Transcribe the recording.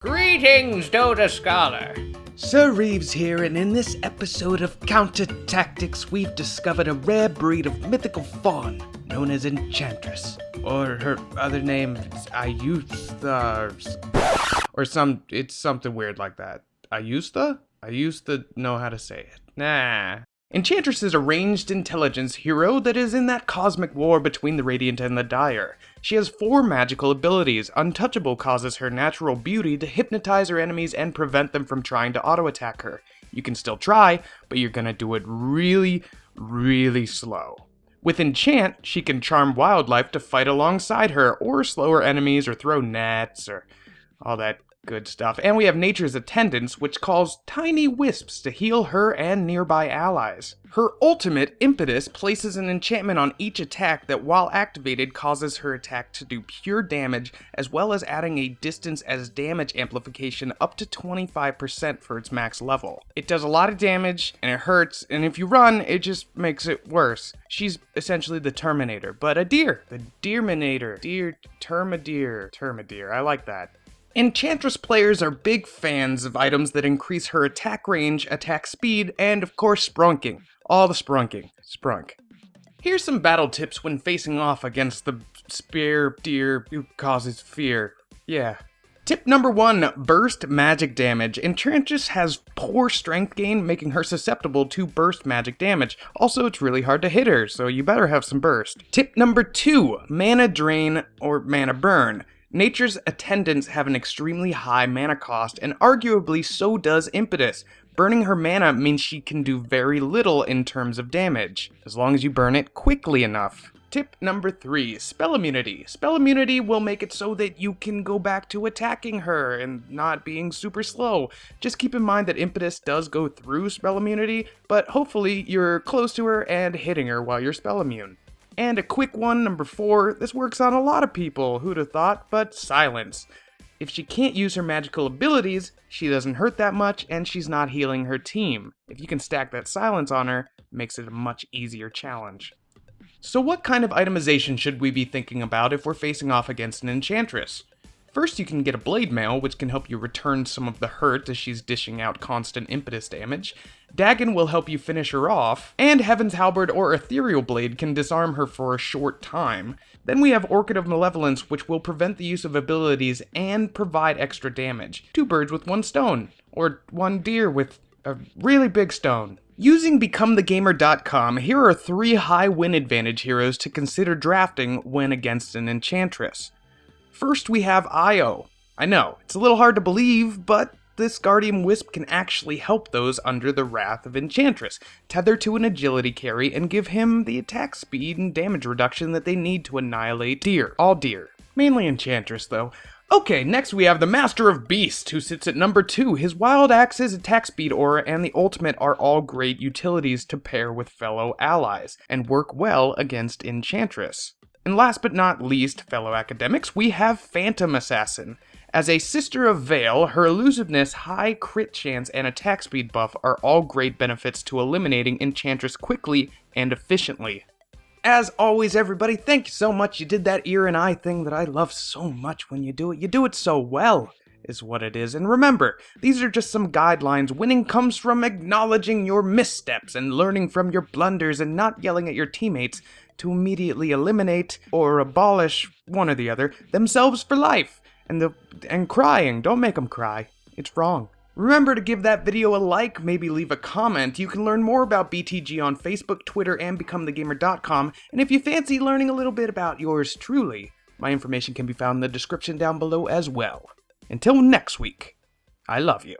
Greetings, Dota Scholar. Sir Reaves here, and in this episode of Counter Tactics, we've discovered a rare breed of mythical fawn known as Enchantress. Or her other name is Ayutha, it's something weird like that. Ayutha? I used to know how to say it. Nah. Enchantress is a ranged intelligence hero that is in that cosmic war between the Radiant and the Dire. She has 4 magical abilities. Untouchable causes her natural beauty to hypnotize her enemies and prevent them from trying to auto-attack her. You can still try, but you're gonna do it really, really slow. With Enchant, she can charm wildlife to fight alongside her, or slow her enemies, or throw nets, or all that good stuff. And we have Nature's Attendance, which calls tiny wisps to heal her and nearby allies. Her ultimate, Impetus, places an enchantment on each attack that, while activated, causes her attack to do pure damage, as well as adding a distance as damage amplification up to 25% for its max level. It does a lot of damage, and it hurts, and if you run, it just makes it worse. She's essentially the Terminator, but a deer. The Deerminator. Termideer. I like that. Enchantress players are big fans of items that increase her attack range, attack speed, and of course sprunking. All the sprunking. Sprunk. Here's some battle tips when facing off against the spear deer who causes fear. Yeah. Tip number 1, burst magic damage. Enchantress has poor strength gain, making her susceptible to burst magic damage. Also, it's really hard to hit her, so you better have some burst. Tip number 2, mana drain or mana burn. Nature's Attendants have an extremely high mana cost, and arguably so does Impetus. Burning her mana means she can do very little in terms of damage, as long as you burn it quickly enough. Tip number 3, Spell Immunity. Spell Immunity will make it so that you can go back to attacking her and not being super slow. Just keep in mind that Impetus does go through Spell Immunity, but hopefully you're close to her and hitting her while you're spell immune. And a quick one, number 4, this works on a lot of people, who'd have thought, but silence. If she can't use her magical abilities, she doesn't hurt that much, and she's not healing her team. If you can stack that silence on her, it makes it a much easier challenge. So what kind of itemization should we be thinking about if we're facing off against an Enchantress? First, you can get a Blade Mail, which can help you return some of the hurt as she's dishing out constant impetus damage. Dagon will help you finish her off, and Heaven's Halberd or Ethereal Blade can disarm her for a short time. Then we have Orchid of Malevolence, which will prevent the use of abilities and provide extra damage. 2 birds with 1 stone, or 1 deer with a really big stone. Using Becomethegamer.com, here are 3 high win advantage heroes to consider drafting when against an Enchantress. First, we have Io. I know, it's a little hard to believe, but this Guardian Wisp can actually help those under the wrath of Enchantress, tether to an agility carry, and give him the attack speed and damage reduction that they need to annihilate deer. All deer. Mainly Enchantress, though. Okay, next we have the Master of Beasts, who sits at number 2. His Wild Axe's attack speed aura and the ultimate are all great utilities to pair with fellow allies, and work well against Enchantress. And last but not least, fellow academics, we have Phantom Assassin. As a Sister of Veil, her elusiveness, high crit chance, and attack speed buff are all great benefits to eliminating Enchantress quickly and efficiently. As always, everybody, thank you so much. You did that ear and eye thing that I love so much when you do it. You do it so well, is what it is. And remember, these are just some guidelines. Winning comes from acknowledging your missteps and learning from your blunders and not yelling at your teammates to immediately eliminate or abolish, one or the other, themselves for life. And crying, don't make them cry. It's wrong. Remember to give that video a like, maybe leave a comment. You can learn more about BTG on Facebook, Twitter, and Becomethegamer.com. And if you fancy learning a little bit about yours truly, my information can be found in the description down below as well. Until next week, I love you.